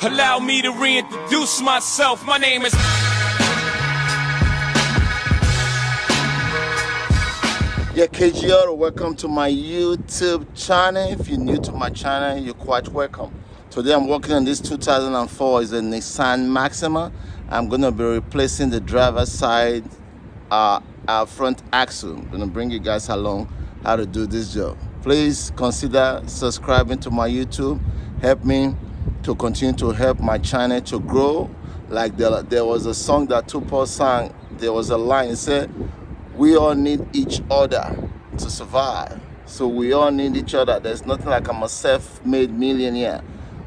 Allow me to reintroduce myself. My name is... Yeah, KGR, welcome to my YouTube channel. If you're new to my channel, you're quite welcome. Today I'm working on this 2004 is a Nissan Maxima. I'm going to be replacing the driver's side front axle. I'm going to bring you guys along how to do this job. Please consider subscribing to my YouTube. Help me to continue to help my channel to grow. Like there was a song that Tupac sang. There was a line, it said, we all need each other to survive. So we all need each other. There's nothing like I'm a self-made millionaire.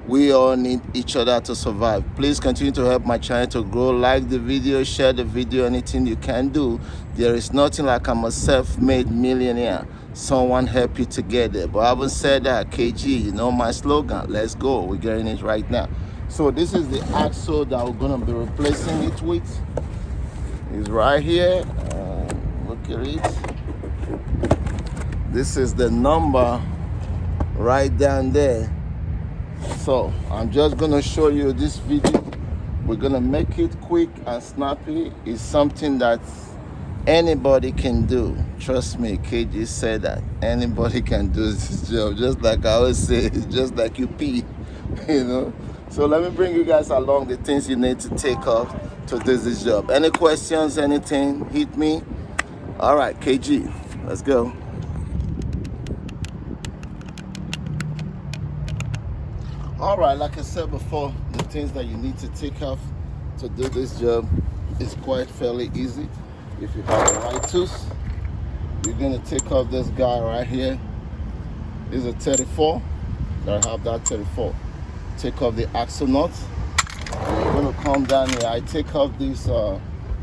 We all need each other to survive. Please continue to help my channel to grow. Like the video, share the video, anything you can do. There is nothing like I'm a self-made millionaire. Someone help you to get there. But I haven't said that, KG, you know my slogan. Let's go. We're getting it right now. So this is the axle that we're gonna be replacing it with. It's right here. Look at it. This is the number right down there. So I'm just gonna show you this video. We're gonna make it quick and snappy. It's something that anybody can do. Trust me, KG said that. Anybody can do this job. Just like I always say, it's just like you pee, you know. So let me bring you guys along the things you need to take off to do this job. Any questions, anything, hit me. All right, KG, let's go. All right, like I said before, the things that you need to take off to do this job is quite fairly easy. If you have the right tools, you're gonna take off this guy right here. This is a 34. I have that 34. Take off the axle nuts. And you're gonna come down here. I take off this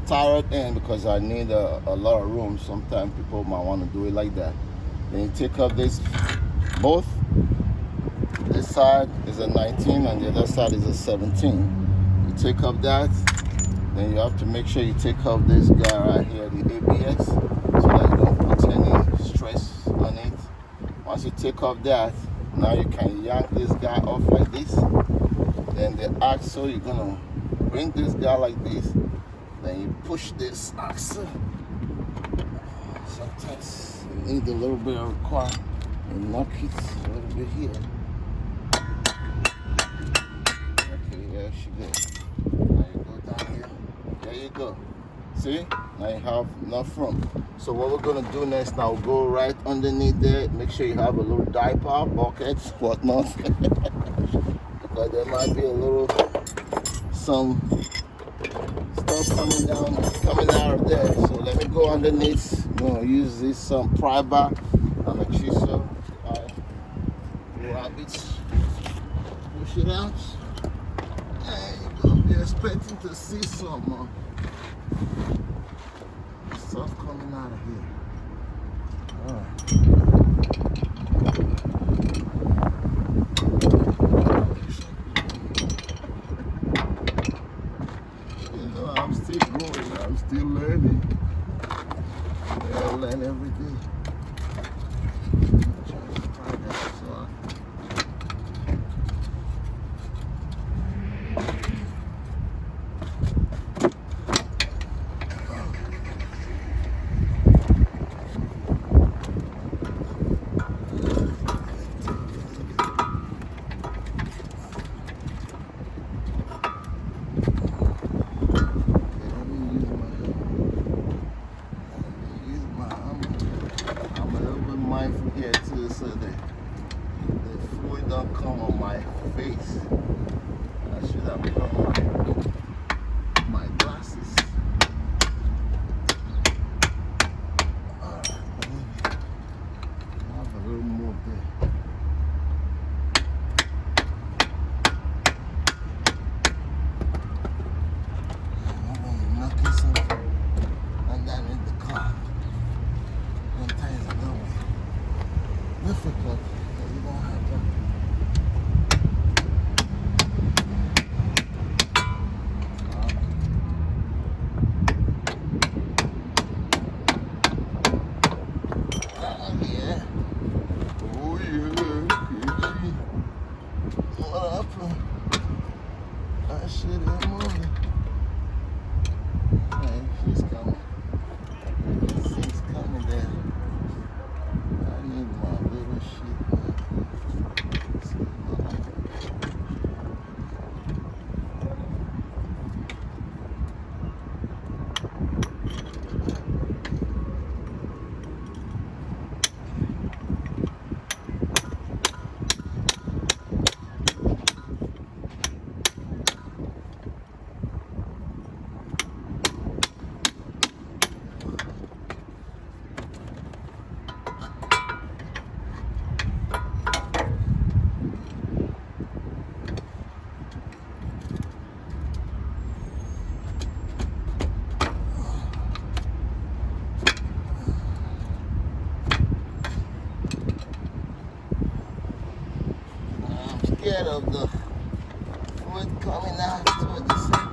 tire end because I need a lot of room. Sometimes people might want to do it like that. Then you take off this both. This side is a 19 and the other side is a 17. You take off that. Then you have to make sure you take off this guy right here, the ABS, so that you don't put any stress on it. Once you take off that, now you can yank this guy off like this. Then the axle, you're gonna bring this guy like this. Then you push this axle. Sometimes you need a little bit of car and knock it a little bit here. Okay, there she goes. Now you go down here. There you go. See? Now you have enough room. So what we're gonna do next now, go right underneath there. Make sure you have a little diaper, bucket, whatnot. Because there might be a little some stuff coming out of there. So let me go underneath. I'm gonna use this pry bar and a chisel. Grab it, push it out. There you go. You're expecting to see some stuff coming out of here. All right. I'm still growing, I'm still learning. I learn every day. Here too, so the fluid don't come on my face. I should have brought my glasses. Alright, I have a little more there. I'm gonna knock this up and then in the car. Sometimes I know difficult because you don't have That shit ain't moving. Hey, she's coming. She's coming there. I need my little shit, man. Scared of the wood coming out toward the center.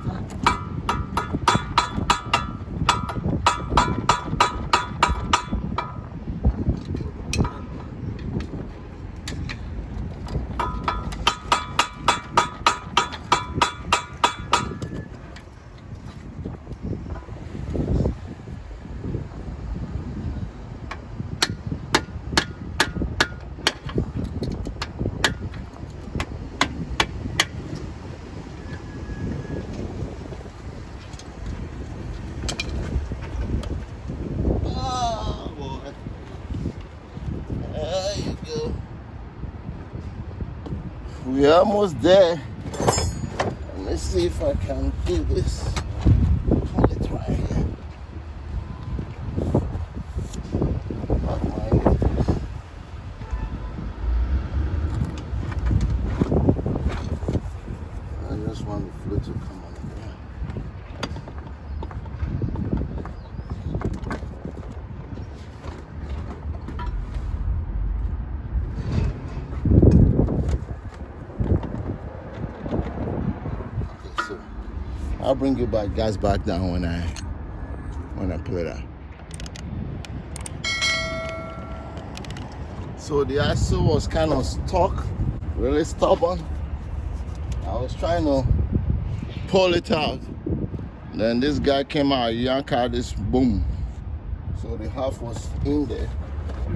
We're almost there. Let me see if I can do this. Pull it right here. Oh my goodness. I just want the fluid to come on the ground. I'll bring you guys back down when I pull it out. So the axle was kind of stuck, really stubborn. I was trying to pull it out. Then this guy came out, yanked out this boom. So the half was in there.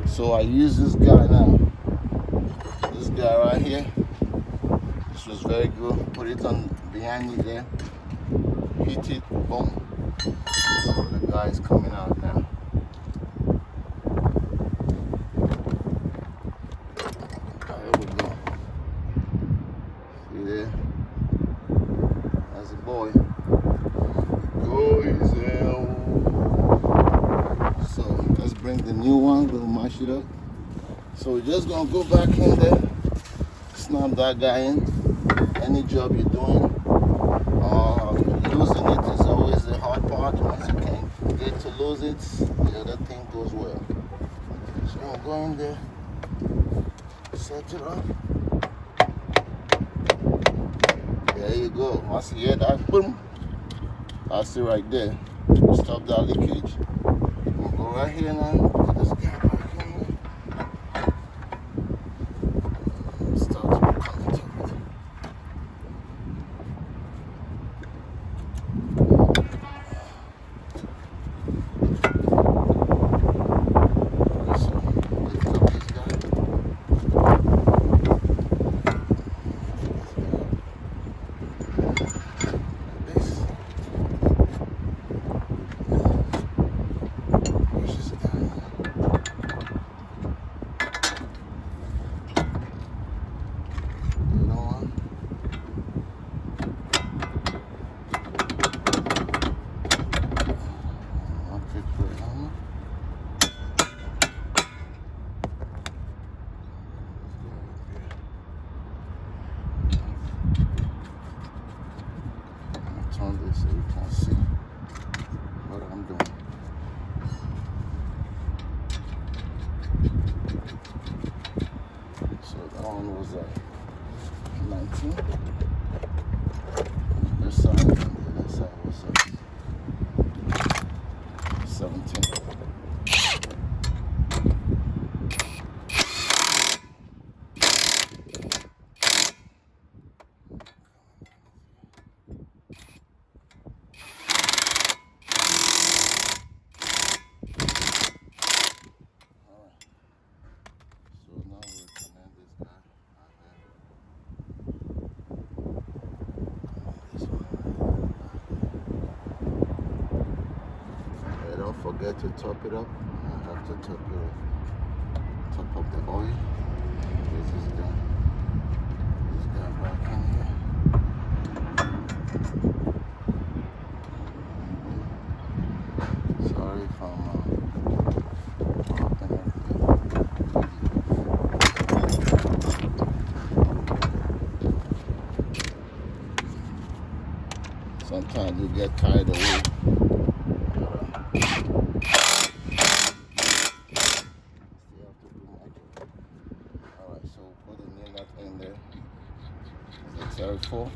So I used this guy now. This guy right here. This was very good. Put it on behind me there. Hit it, boom. So the guy is coming out now. There we go. See there? That's a boy. Go easy. So let's bring the new one, we'll mash it up. So we're just gonna go back in there, snap that guy in. Any job you're doing, losing it is always the hard part. Once you can get to lose it, the other thing goes well. So I'm going there, set it up. There you go. Once you hear that, boom, that's it right there. Stop that leakage. We'll go right here now. Put this guy back in here. Start to connect it. Turn this so you can see what I'm doing. So that one was 19. This side and the other side was 17. forget to top it up. I have to top up the oil. This is done. This guy back in here. Sorry if I'm popping everything. Sometimes you get carried away. Alright, so put the new nut in there. Is it 34?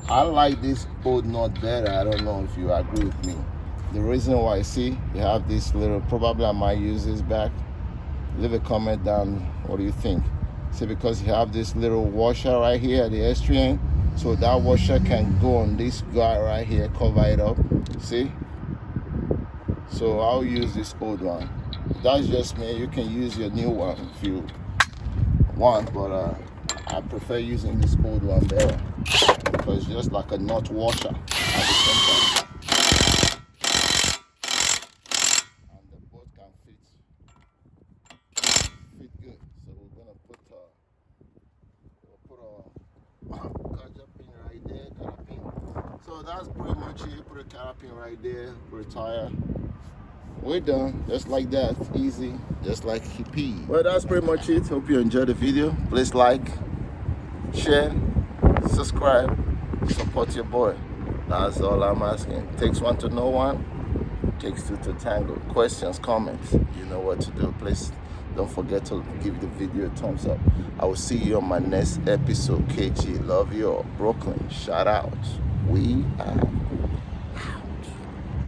I like this old nut better. I don't know if you agree with me. The reason why, see, you have this little, probably I might use this back. Leave a comment down, what do you think? See, because you have this little washer right here at the extreme end, so that washer can go on this guy right here, cover it up, see? So I'll use this old one. That's just me. You can use your new one if you want, but I prefer using this old one better because it's just like a nut washer at the same time. And the boat can fit good. So we're gonna put a catcher pin right there, carabin. So that's pretty much it. Put a carabin right there, put a tire. We're done, just like that, easy, just like hippie. Well, that's pretty much it. Hope you enjoyed the video. Please like, share, subscribe, support your boy. That's all I'm asking. Takes one to know one, takes two to tango. Questions, comments, you know what to do. Please don't forget to give the video a thumbs up. I will see you on my next episode. KG, love you all. Brooklyn, shout out. We out.